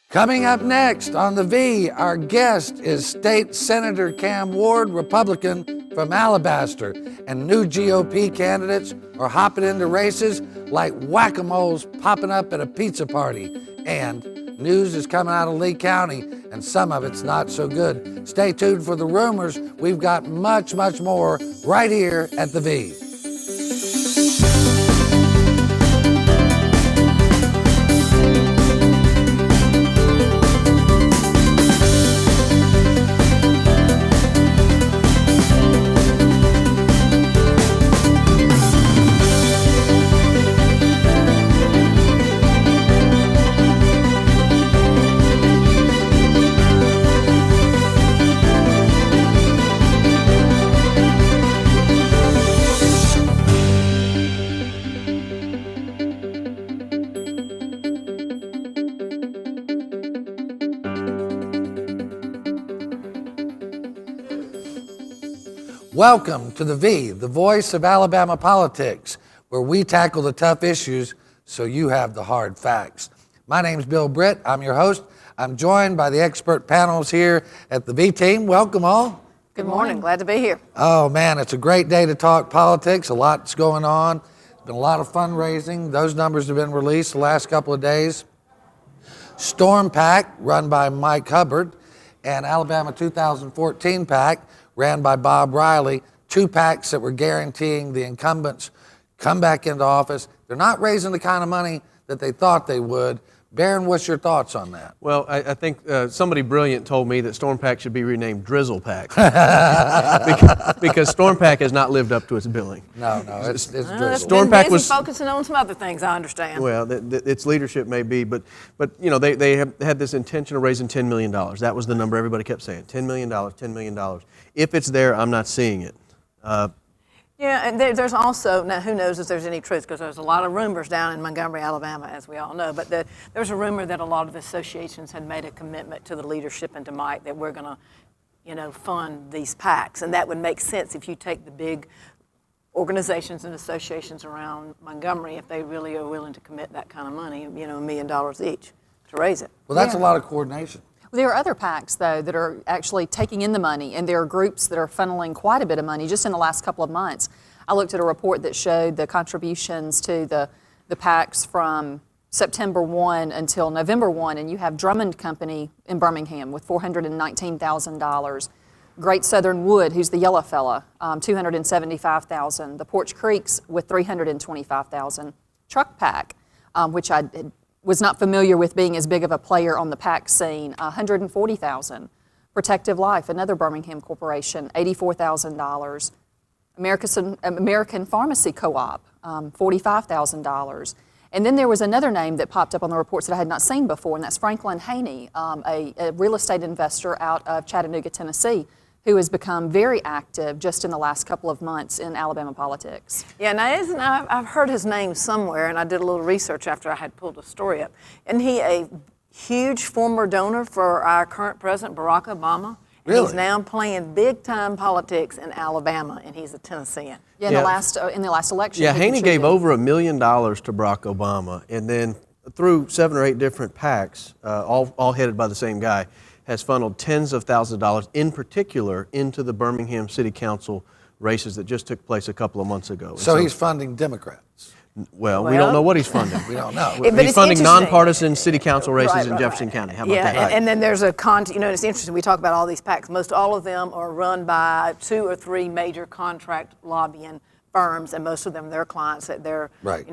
Coming up next on The V, our guest is State Senator Cam Ward, Republican from Alabaster, and new GOP candidates are hopping into races like whack-a-moles popping up at a pizza party. And news is coming out of Lee County, and some of it's not so good. Stay tuned for the rumors. We've got much, much more right here at The V. Welcome to The V, the voice of Alabama politics, where we tackle the tough issues so you have the hard facts. My name's Bill Britt. I'm your host. I'm joined by the expert panels here at the V team. Welcome all. Good morning. Glad to be here. Oh man, it's a great day to talk politics. A lot's going on. There's been a lot of fundraising. Those numbers have been released the last couple of days. Storm PAC, run by Mike Hubbard, and Alabama 2014 PAC, ran by Bob Riley, two PACs that were guaranteeing the incumbents come back into office. They're not raising the kind of money that they thought they would. Barron, what's your thoughts on that? Well, I think somebody brilliant told me that Storm PAC should be renamed Drizzle PAC because Storm PAC has not lived up to its billing. No, it's Drizzle. Storm PAC was focusing on some other things, I understand. Well, its leadership may be, but you know they have had this intention of raising $10 million. That was the number everybody kept saying, $10 million, $10 million. If it's there, I'm not seeing it. Yeah, and there's also, now who knows if there's any truth, because there's a lot of rumors down in Montgomery, Alabama, as we all know, but there's a rumor that a lot of associations had made a commitment to the leadership and to Mike that we're going to, fund these PACs, and that would make sense if you take the big organizations and associations around Montgomery, if they really are willing to commit that kind of money, $1 million each to raise it. Well, that's a lot of coordination. There are other PACs, though, that are actually taking in the money, and there are groups that are funneling quite a bit of money just in the last couple of months. I looked at a report that showed the contributions to the PACs from September 1 until November 1, and you have Drummond Company in Birmingham with $419,000. Great Southern Wood, who's the yellow fella, $275,000. The Porch Creeks with $325,000. Truck PAC, which I was not familiar with being as big of a player on the PAC scene, $140,000. Protective Life, another Birmingham corporation, $84,000. American Pharmacy Co-op, $45,000. And then there was another name that popped up on the reports that I had not seen before, and that's Franklin Haney, a real estate investor out of Chattanooga, Tennessee, who has become very active just in the last couple of months in Alabama politics. Yeah, now I've heard his name somewhere, and I did a little research after I had pulled a story up. Isn't he a huge former donor for our current president, Barack Obama? And really? He's now playing big-time politics in Alabama, and he's a Tennessean. Yeah, in the last election. Yeah, Haney gave over $1 million to Barack Obama, and then through 7 or 8 different PACs, all headed by the same guy, has funneled tens of thousands of dollars, in particular, into the Birmingham City Council races that just took place a couple of months ago. So he's funding Democrats. Well, we don't know what he's funding. We don't know. He's funding nonpartisan city council races in Jefferson County. How about that? And then there's it's interesting. We talk about all these PACs. Most all of them are run by 2 or 3 major contract lobbying firms, and most of them, their clients, that they're, right.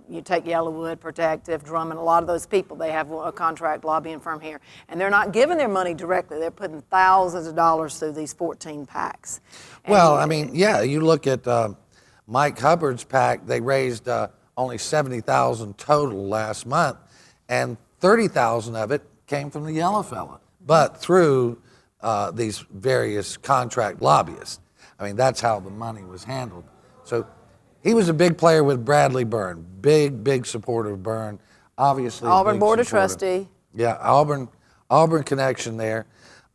You take Yellowwood, Protective, Drummond, a lot of those people, they have a contract lobbying firm here, and they're not giving their money directly. They're putting thousands of dollars through these 14 PACs. You look at Mike Hubbard's PAC, they raised only $70,000 total last month, and $30,000 of it came from the yellow fella, but through these various contract lobbyists. I mean, that's how the money was handled. So he was a big player with Bradley Byrne, big supporter of Byrne. Obviously, Auburn Board of Trustee. Yeah, Auburn connection there.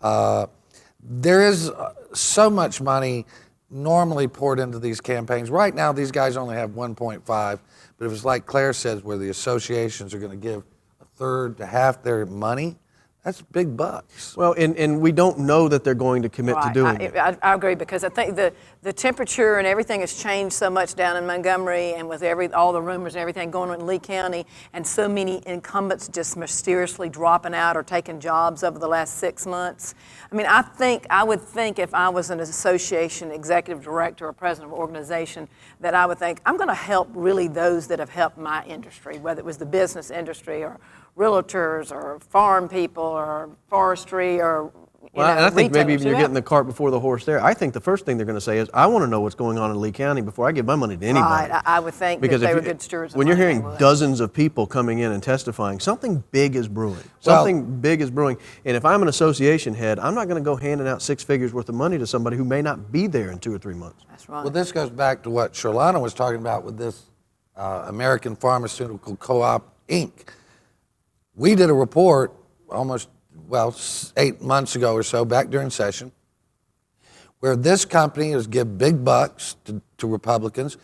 There is so much money normally poured into these campaigns. Right now, these guys only have 1.5, but if it's like Claire says, where the associations are going to give a third to half their money, That's big bucks. Well, and we don't know that they're going to commit to doing it. I agree, because I think the temperature and everything has changed so much down in Montgomery, and with all the rumors and everything going on in Lee County, and so many incumbents just mysteriously dropping out or taking jobs over the last 6 months. I mean, I would think if I was an association executive director or president of an organization, that I would think, I'm going to help really those that have helped my industry, whether it was the business industry or realtors or farm people or forestry or Well, and I think maybe even you're retailers, getting the cart before the horse there. I think the first thing they're going to say is, I want to know what's going on in Lee County before I give my money to anybody. Right, I would think Because that they if were you- good stewards of when you're money, they hearing would. dozens of people coming in and testifying, something big is brewing. Well- Something big is brewing. And if I'm an association head, I'm not going to go handing out 6 figures worth of money to somebody who may not be there in 2 or 3 months. That's right. Well, this goes back to what Sherlana was talking about with this American Pharmaceutical Co-op, Inc. We did a report almost, 8 months ago or so, back during session, where this company is give big bucks to Republicans.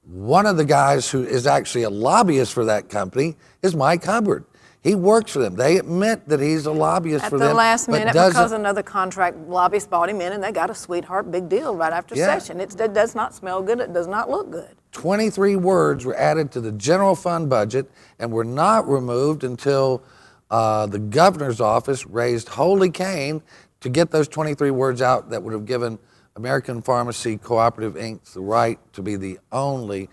One of the guys who is actually a lobbyist for that company is Mike Hubbard. He works for them. They admit that he's a lobbyist At for the them. last but minute, doesn't- because another contract lobbyist bought him in, and they got a sweetheart big deal right after Yeah. session. It does not smell good. It does not look good. 23 words were added to the general fund budget and were not removed until the governor's office raised holy cane to get those 23 words out that would have given American Pharmacy Cooperative, Inc. the right to be the only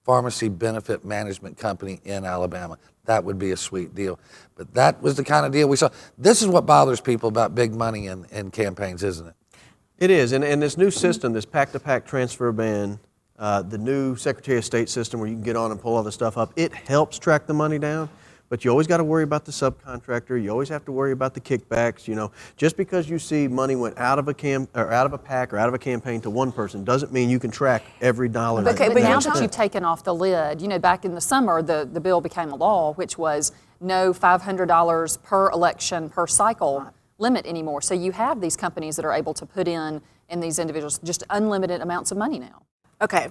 pharmacy benefit management company in Alabama. That would be a sweet deal. But that was the kind of deal we saw. This is what bothers people about big money in campaigns, isn't it? It is, and this new system, this pack-to-pack transfer ban, the new Secretary of State system where you can get on and pull all the stuff up, it helps track the money down, but you always got to worry about the subcontractor. You always have to worry about the kickbacks. You know, just because you see money went out of a pack or out of a campaign to one person doesn't mean you can track every dollar. But, Okay, but but now you're that talking- you've taken off the lid, you know, back in the summer, the bill became a law, which was no $500 per election per cycle limit anymore. So you have these companies that are able to put in these individuals just unlimited amounts of money now. Okay,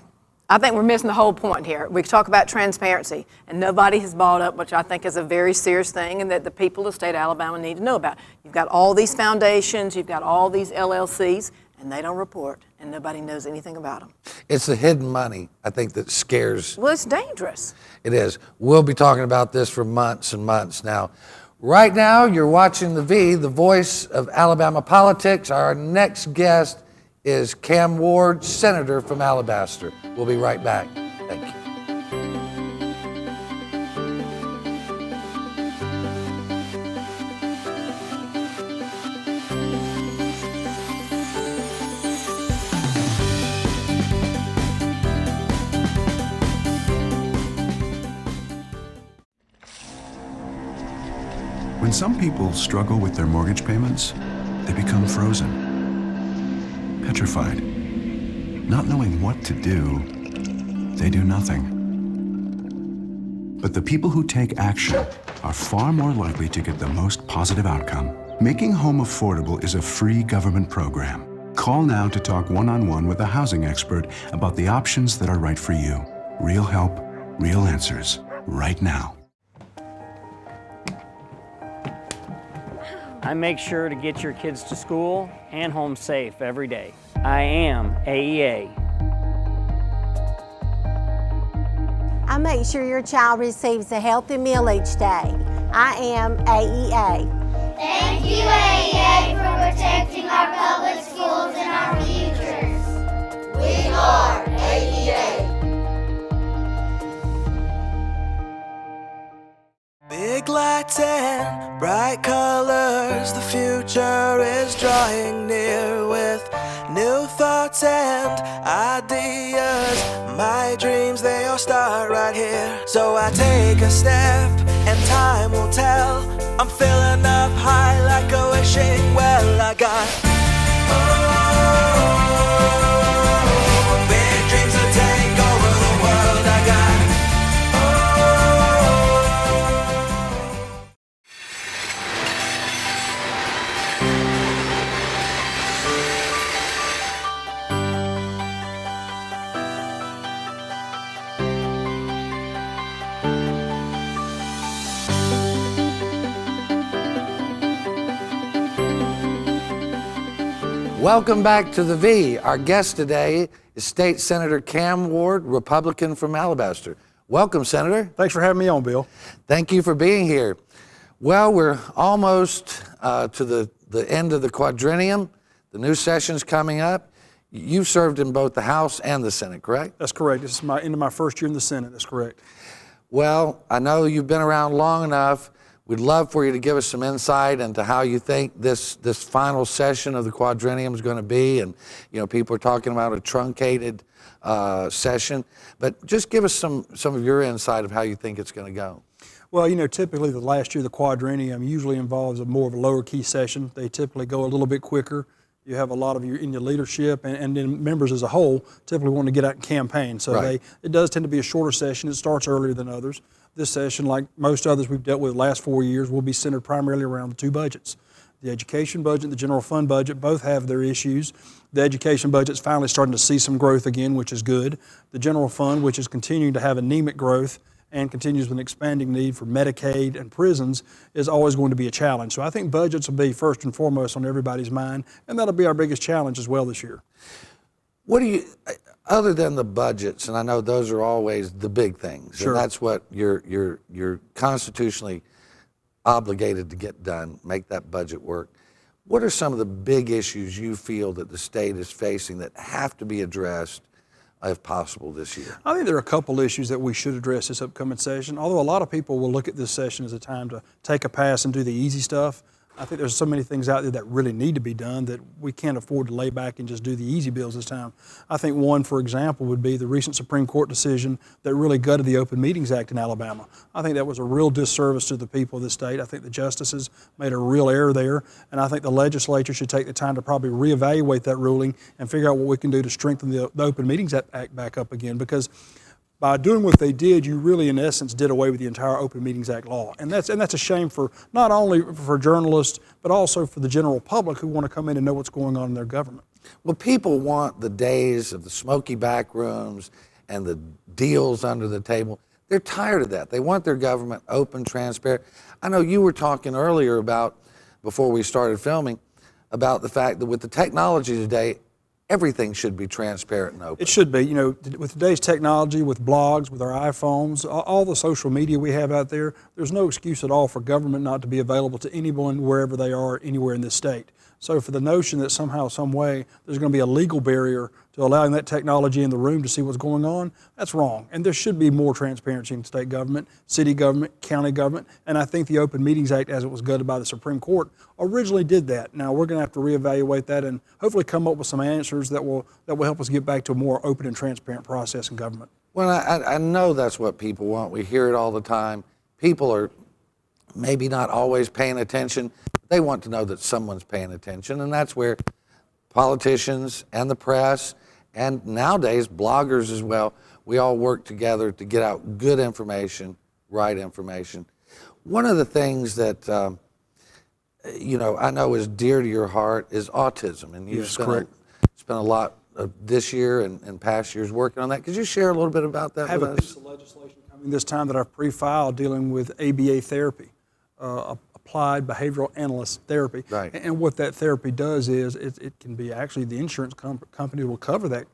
I think we're missing the whole point here. We talk about transparency, and nobody has brought up, which I think is a very serious thing, and that the people of the state of Alabama need to know about. You've got all these foundations, you've got all these LLCs, and they don't report, and nobody knows anything about them. It's the hidden money, I think, that scares. Well, it's dangerous. It is. We'll be talking about this for months and months now. Right now, you're watching The V, the voice of Alabama politics. Our next guest is Cam Ward, Senator from Alabaster. We'll be right back. Thank you. When some people struggle with their mortgage payments, they become frozen, petrified. Not knowing what to do, they do nothing. But the people who take action are far more likely to get the most positive outcome. Making home affordable is a free government program. Call now to talk one-on-one with a housing expert about the options that are right for you. Real help, real answers, right now. I make sure to get your kids to school and home safe every day. I am AEA. I make sure your child receives a healthy meal each day. I am AEA. Thank you, AEA, for protecting our public schools and our futures. We are AEA. Big lights and bright colors, the future is drawing near with new thoughts and ideas. My dreams, they all start right here. So I take a step and time will tell. I'm filling up high like a wishing well. I got big dreams to take over the world. I got Welcome back to the V. Our guest today is State Senator Cam Ward, Republican from Alabaster. Welcome, Senator. Thanks for having me on, Bill. Thank you for being here. Well, we're almost to the end of the quadrennium. The new session's coming up. You've served in both the House and the Senate, correct? That's correct. This is my end of my first year in the Senate. That's correct. Well, I know you've been around long enough. We'd love for you to give us some insight into how you think this final session of the quadrennium is going to be. And, you know, people are talking about a truncated session. But just give us some of your insight of how you think it's going to go. Well, you know, typically the last year of the quadrennium usually involves more of a lower key session. They typically go a little bit quicker. You have a lot of you in your leadership and then members as a whole typically want to get out and campaign. So right. It does tend to be a shorter session. It starts earlier than others. This session, like most others we've dealt with the last 4 years, will be centered primarily around the two budgets. The education budget and the general fund budget both have their issues. The education budget's finally starting to see some growth again, which is good. The general fund, which is continuing to have anemic growth and continues with an expanding need for Medicaid and prisons, is always going to be a challenge. So I think budgets will be first and foremost on everybody's mind, and that'll be our biggest challenge as well this year. What do you, other than the budgets, and I know those are always the big things, Sure. and that's what you're constitutionally obligated to get done, make that budget work. What are some of the big issues you feel that the state is facing that have to be addressed if possible this year? I think there are a couple issues that we should address this upcoming session. Although a lot of people will look at this session as a time to take a pass and do the easy stuff, I think there's so many things out there that really need to be done that we can't afford to lay back and just do the easy bills this time. I think one, for example, would be the recent Supreme Court decision that really gutted the Open Meetings Act in Alabama. I think that was a real disservice to the people of the state. I think the justices made a real error there, and I think the legislature should take the time to probably reevaluate that ruling and figure out what we can do to strengthen the Open Meetings Act back up again, because by doing what they did, you really, in essence, did away with the entire Open Meetings Act law. And that's a shame for not only for journalists, but also for the general public who want to come in and know what's going on in their government. Well, people want the days of the smoky back rooms and the deals under the table. They're tired of that. They want their government open, transparent. I know you were talking earlier about, before we started filming, about the fact that with the technology today, everything should be transparent and open. It should be. You know, with today's technology, with blogs, with our iPhones, all the social media we have out there, there's no excuse at all for government not to be available to anyone wherever they are, anywhere in this state. So for the notion that somehow, some way, there's going to be a legal barrier to allowing that technology in the room to see what's going on, that's wrong. And there should be more transparency in state government, city government, county government, and I think the Open Meetings Act, as it was gutted by the Supreme Court, originally did that. Now we're going to have to reevaluate that and hopefully come up with some answers that will help us get back to a more open and transparent process in government. Well, I know that's what people want. We hear it all the time. People are maybe not always paying attention. They want to know that someone's paying attention, and that's where politicians and the press, and nowadays bloggers as well, we all work together to get out good information, right information. One of the things that you know, I know is dear to your heart is autism, and you've spent a lot of this year and past years working on that. Could you share a little bit about that I have with a us? piece of legislation coming this time that I've pre-filed dealing with ABA therapy, applied behavioral analyst therapy. Right. And what that therapy does is it can be actually the insurance company will cover that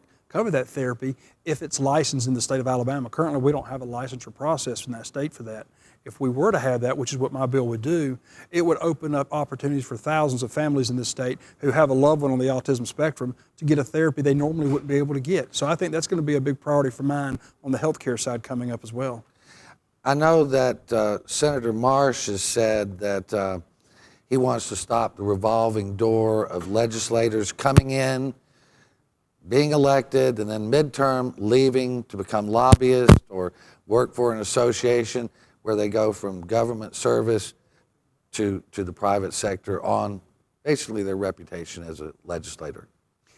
therapy if it's licensed in the state of Alabama. Currently, we don't have a licensure process in that state for that. If we were to have that, which is what my bill would do, it would open up opportunities for thousands of families in this state who have a loved one on the autism spectrum to get a therapy they normally wouldn't be able to get. So I think that's going to be a big priority for mine on the healthcare side coming up as well. I know that Senator Marsh has said that he wants to stop the revolving door of legislators coming in, being elected, and then midterm leaving to become lobbyists or work for an association where they go from government service to the private sector on basically their reputation as a legislator.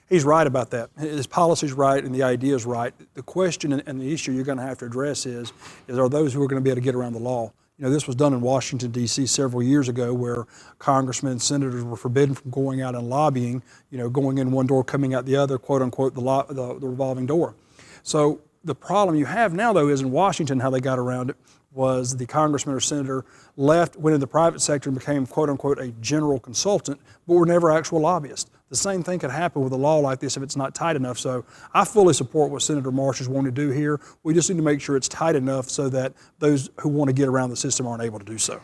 He's right about that. His policy's right and the idea is right. The question and the issue you're going to have to address is are those who are going to be able to get around the law. You know, this was done in Washington, D.C. several years ago where congressmen and senators were forbidden from going out and lobbying, you know, going in one door, coming out the other, quote unquote, the revolving door. So the problem you have now, though, is in Washington how they got around it. was the congressman or senator left, went in the private sector and became, quote unquote, a general consultant, but were never actual lobbyists. The same thing could happen with a law like this if it's not tight enough. So I fully support what Senator Marsh is wanting to do here. We just need to make sure it's tight enough so that those who want to get around the system aren't able to do so.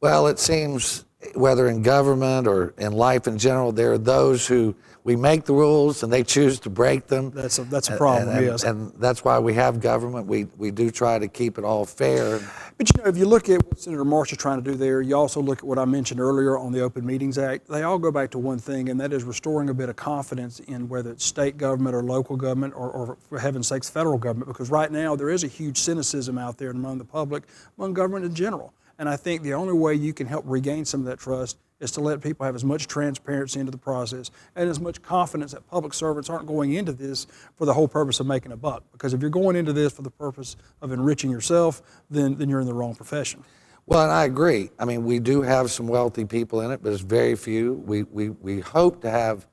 Well, it seems whether in government or in life in general, there are those who we make the rules and they choose to break them. That's a problem, yes. And that's why we have government. We do try to keep it all fair. But you know, if you look at what Senator Marsh is trying to do there, you also look at what I mentioned earlier on the Open Meetings Act. They all go back to one thing, and that is restoring a bit of confidence in whether it's state government or local government or for heaven's sakes, federal government, because right now there is a huge cynicism out there among the public, among government in general. And I think the only way you can help regain some of that trust is to let people have as much transparency into the process and as much confidence that public servants aren't going into this for the whole purpose of making a buck. Because if you're going into this for the purpose of enriching yourself, then you're in the wrong profession. Well, and I agree. I mean, we do have some wealthy people in it, but it's very few. We hope to have,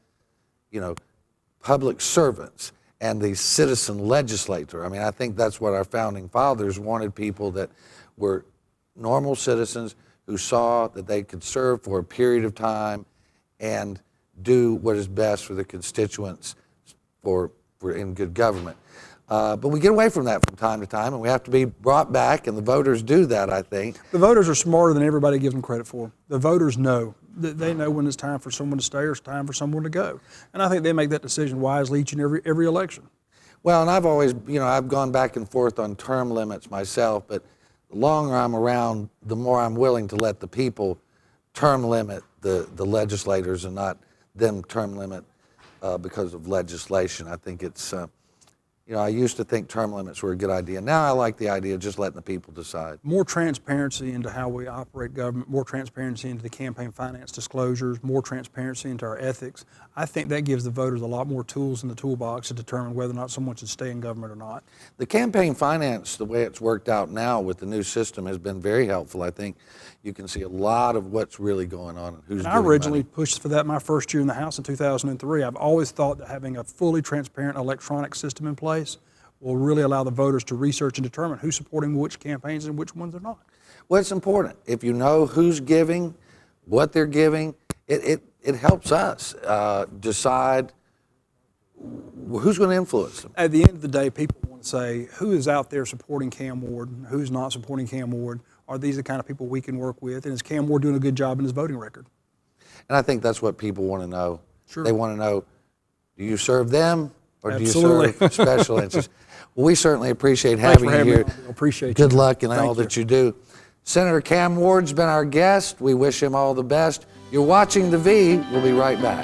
you know, public servants and the citizen legislator. I mean, I think that's what our founding fathers wanted, people that were normal citizens who saw that they could serve for a period of time and do what is best for the constituents for in good government. But we get away from that from time to time, and we have to be brought back, and the voters do that, I think. The voters are smarter than everybody gives them credit for. The voters know. They know when it's time for someone to stay or it's time for someone to go. And I think they make that decision wisely each and every election. Well, and I've always, you know, I've gone back and forth on term limits myself, but the longer I'm around, the more I'm willing to let the people term limit the legislators and not them term limit because of legislation. I think it's, you know, I used to think term limits were a good idea. Now I like the idea of just letting the people decide. More transparency into how we operate government, more transparency into the campaign finance disclosures, more transparency into our ethics. I think that gives the voters a lot more tools in the toolbox to determine whether or not someone should stay in government or not. The campaign finance, the way it's worked out now with the new system, has been very helpful. I think you can see a lot of what's really going on and who's And I giving originally money. pushed for that my first year in the House in 2003. I've always thought that having a fully transparent electronic system in place will really allow the voters to research and determine who's supporting which campaigns and which ones are not. Well, it's important. If you know who's giving, what they're giving, it helps us decide who's going to influence them. At the end of the day, people want to say, who is out there supporting Cam Ward, who's not supporting Cam Ward? Are these the kind of people we can work with? And is Cam Ward doing a good job in his voting record? And I think that's what people want to know. Sure. They want to know, do you serve them or Absolutely. do you serve special interests? Well, we certainly appreciate having you here. Me. I appreciate Good you. luck in Thank all that you do. Senator Cam Ward's been our guest. We wish him all the best. You're watching The V. We'll be right back.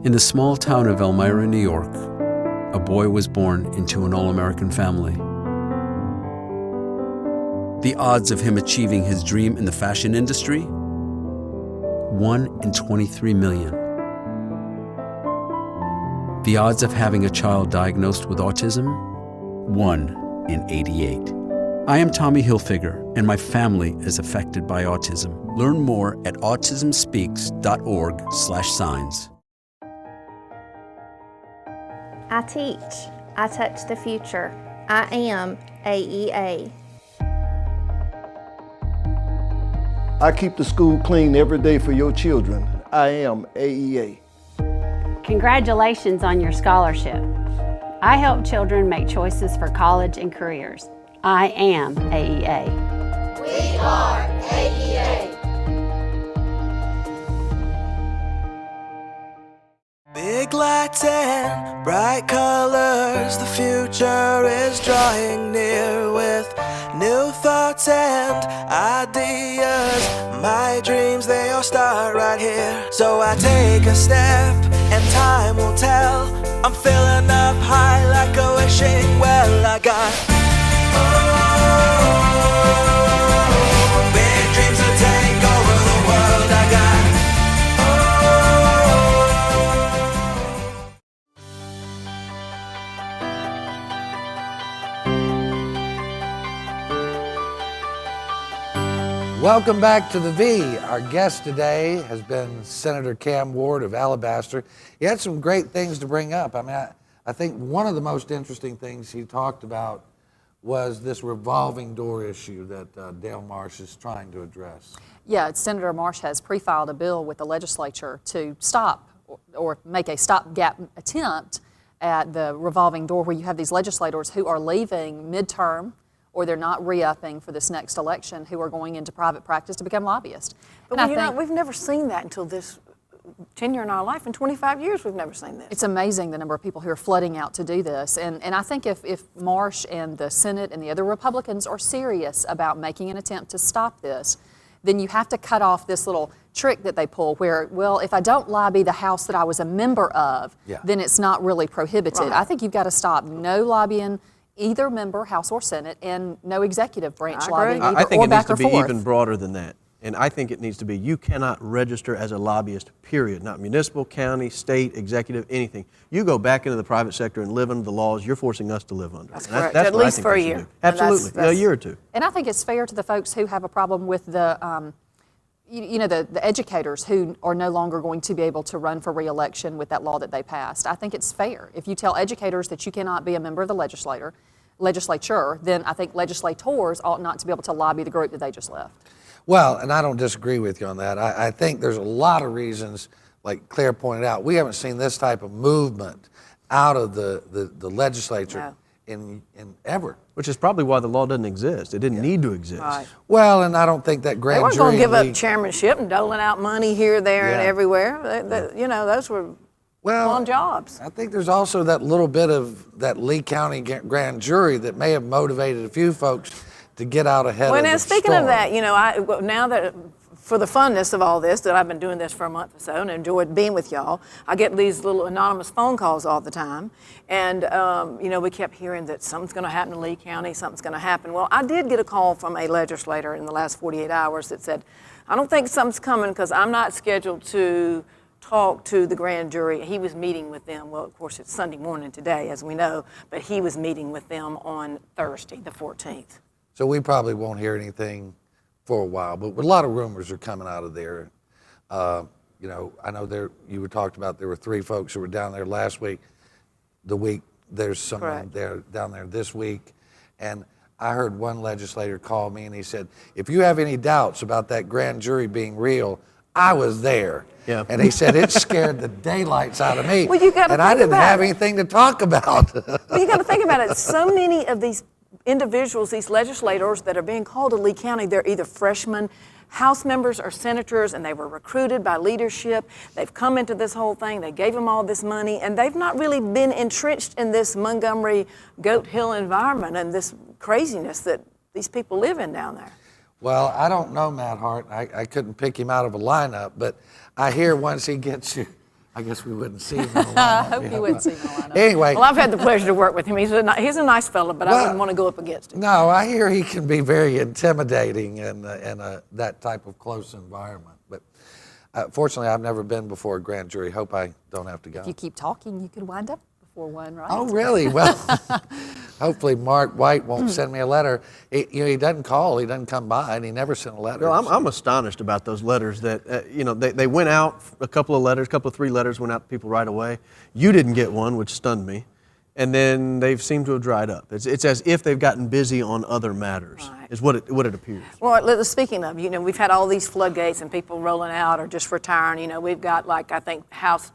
In the small town of Elmira, New York, a boy was born into an all-American family. The odds of him achieving his dream in the fashion industry? 1 in 23 million. The odds of having a child diagnosed with autism? 1 in 88. I am Tommy Hilfiger, and my family is affected by autism. Learn more at autismspeaks.org/signs. I teach. I touch the future. I am AEA. I keep the school clean every day for your children. I am AEA. Congratulations on your scholarship. I help children make choices for college and careers. I am AEA. We are AEA. Big lights and bright colors, the future is drawing near with new thoughts and ideas. My dreams, they all start right here. So I take a step and time will tell. I'm filling up high like a wishing well. I got big dreams to take over the world. I got Welcome back to the V. Our guest today has been Senator Cam Ward of Alabaster. He had some great things to bring up. I mean, I think one of the most interesting things he talked about was this revolving door issue that Dale Marsh is trying to address. Yeah, Senator Marsh has pre-filed a bill with the legislature to stop or make a stopgap attempt at the revolving door, where you have these legislators who are leaving midterm or they're not re-upping for this next election, who are going into private practice to become lobbyists. But we've never seen that until this tenure in our life. In 25 years, we've never seen this. It's amazing the number of people who are flooding out to do this. And I think if Marsh and the Senate and the other Republicans are serious about making an attempt to stop this, then you have to cut off this little trick that they pull where, well, if I don't lobby the House that I was a member of, then it's not really prohibited. Right. I think you've got to stop no lobbying either member, House or Senate, and no executive branch lobbying either, I think or it needs back to or be forth. even broader than that. And I think it needs to be, you cannot register as a lobbyist, period. Not municipal, county, state, executive, anything. You go back into the private sector and live under the laws you're forcing us to live under. That's And correct. That's At what I least think for a they should year. do. Absolutely. A year or two. And I think it's fair to the folks who have a problem with the the educators who are no longer going to be able to run for re-election with that law that they passed. I think it's fair. If you tell educators that you cannot be a member of the legislature, then I think legislators ought not to be able to lobby the group that they just left. Well, and I don't disagree with you on that. I think there's a lot of reasons, like Claire pointed out, we haven't seen this type of movement out of the legislature in ever. Which is probably why the law doesn't exist. It didn't need to exist. Right. Well, and I don't think that They grand weren't jury going to give leak- up chairmanship and doling out money here, there, and Yeah. everywhere. Those were on jobs. I think there's also that little bit of that Lee County grand jury that may have motivated a few folks to get out ahead Well, of now the speaking storm. of that, now that for the funness of all this, that I've been doing this for a month or so and enjoyed being with y'all, I get these little anonymous phone calls all the time. And, we kept hearing that something's going to happen in Lee County, something's going to happen. Well, I did get a call from a legislator in the last 48 hours that said, I don't think something's coming because I'm not scheduled to talk to the grand jury. He was meeting with them. Well, of course, it's Sunday morning today, as we know, but he was meeting with them on Thursday, the 14th. So we probably won't hear anything for a while, but a lot of rumors are coming out of there. I know you were talked about there were 3 folks who were down there last week. There's someone down there this week. And I heard one legislator call me and he said, if you have any doubts about that grand jury being real, I was there. Yeah. And he said it scared the daylights out of me. Well, you gotta and I think didn't about have it. anything to talk about. Well, you got to think about it. So many of these individuals, these legislators that are being called to Lee County, they're either freshmen, House members, or senators, and they were recruited by leadership. They've come into this whole thing. They gave them all this money, and they've not really been entrenched in this Montgomery, Goat Hill environment and this craziness that these people live in down there. Well, I don't know Matt Hart. I couldn't pick him out of a lineup, but I hear once he gets you, I guess we wouldn't see him in the lineup. I hope you wouldn't see him in the lineup. Anyway. Well, I've had the pleasure to work with him. He's a nice fellow, but I wouldn't want to go up against him. No, I hear he can be very intimidating in that type of close environment. But fortunately, I've never been before a grand jury. Hope I don't have to go. If you keep talking, you could wind up before one, right? Oh, really? Well, hopefully Mark White won't send me a letter. He doesn't call, he doesn't come by, and he never sent a letter. Well, I'm astonished about those letters that, they went out, a couple of 3 letters went out to people right away. You didn't get one, which stunned me. And then they've seemed to have dried up. It's as if they've gotten busy on other matters, is what it appears. Well, speaking of, we've had all these floodgates and people rolling out or just retiring. We've got House,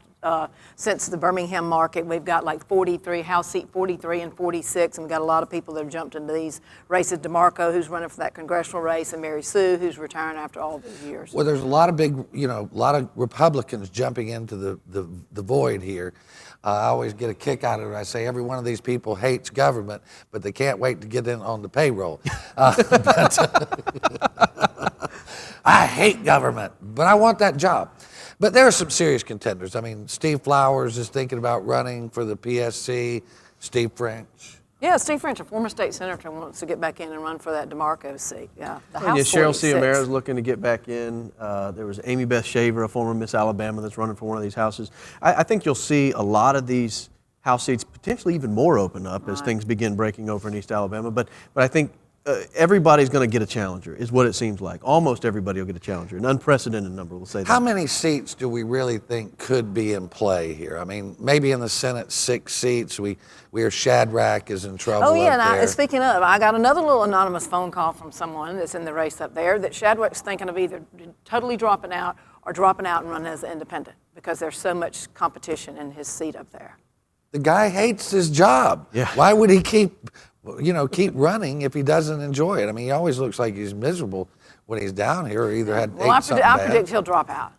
since the Birmingham market, we've got 43, House seat 43 and 46, and we've got a lot of people that have jumped into these races. DeMarco, who's running for that congressional race, and Mary Sue, who's retiring after all these years. Well, there's a lot of a lot of Republicans jumping into the void here. I always get a kick out of it. I say every one of these people hates government, but they can't wait to get in on the payroll. I hate government, but I want that job. But there are some serious contenders. I mean, Steve Flowers is thinking about running for the PSC. Steve French. Yeah, Steve French, a former state senator, wants to get back in and run for that DeMarco seat. Yeah, the And House Cheryl 46. Ciamera is looking to get back in. There was Amy Beth Shaver, a former Miss Alabama, that's running for one of these houses. I think you'll see a lot of these House seats, potentially even more, open up as things begin breaking over in East Alabama. But I think everybody's going to get a challenger, is what it seems like. Almost everybody will get a challenger, an unprecedented number, we'll say that. How many seats do we really think could be in play here? I mean, maybe in the Senate, 6 seats. We hear Shadrach is in trouble Oh, yeah, up there. and speaking of, I got another little anonymous phone call from someone that's in the race up there that Shadrach's thinking of either totally dropping out or dropping out and running as an independent because there's so much competition in his seat up there. The guy hates his job. Yeah. Why would he keep running if he doesn't enjoy it? I mean, he always looks like he's miserable when he's down here, or either ate Well, something I bad. predict he'll drop out.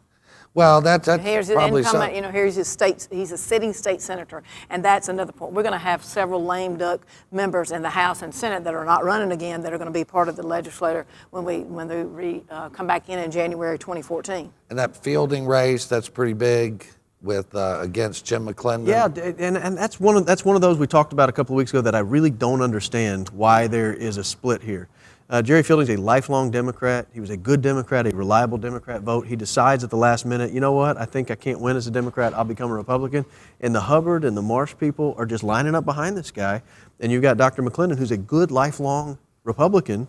Well, that's Here's his probably incoming, so. here's his state, he's a sitting state senator, and that's another point. We're going to have several lame duck members in the House and Senate that are not running again that are going to be part of the legislature when they come back in January 2014. And that fielding race, that's pretty big with against Jim McClendon. Yeah, and that's one of those we talked about a couple of weeks ago that I really don't understand why there is a split here. Jerry Fielding's a lifelong Democrat. He was a good Democrat, a reliable Democrat vote. He decides at the last minute, you know what, I think I can't win as a Democrat, I'll become a Republican. And the Hubbard and the Marsh people are just lining up behind this guy. And you've got Dr. McClendon, who's a good lifelong Republican,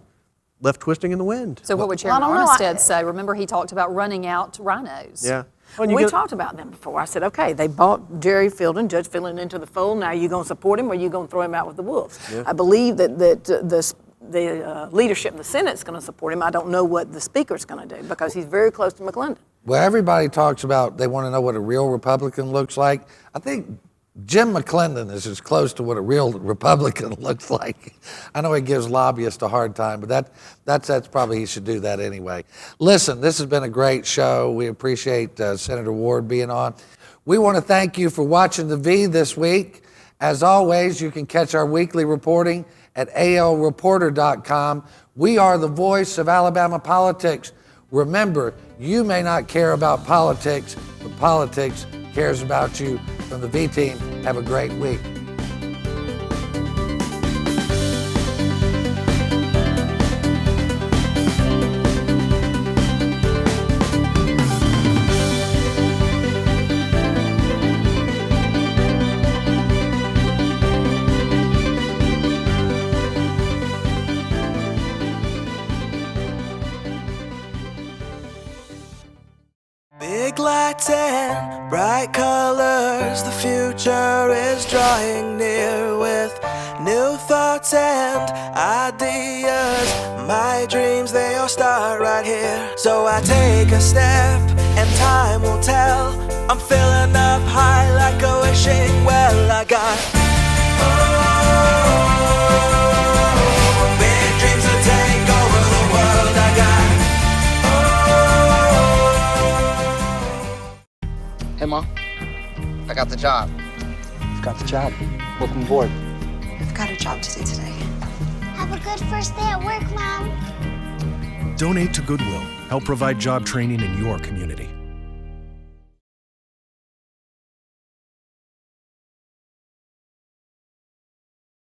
left twisting in the wind. So what would Chairman Armistead say? Remember, he talked about running out rhinos. Yeah. We talked about them before. I said, okay, they bought Jerry Fielding, Judge Fielding into the fold. Now, are you going to support him or are you going to throw him out with the wolves? Yeah. I believe that the leadership in the Senate is going to support him. I don't know what the Speaker's going to do because he's very close to McClendon. Well, everybody talks about they want to know what a real Republican looks like. I think Jim McClendon is as close to what a real Republican looks like. I know he gives lobbyists a hard time, but that's probably he should do that anyway. Listen, this has been a great show. We appreciate Senator Ward being on. We want to thank you for watching The V this week. As always, you can catch our weekly reporting at alreporter.com. We are the voice of Alabama politics. Remember, you may not care about politics, but politics cares about you. From the V Team, have a great week. Big lights and bright colors, the future is drawing near with new thoughts and ideas. My dreams, they all start right here. So I take a step and time will tell. I'm filling up high like a wishing well. I got big dreams to take over the world. I got Hey, Mom. I got the job. You've got the job. Welcome aboard. I've got a job to do today. Have a good first day at work, Mom. Donate to Goodwill. Help provide job training in your community.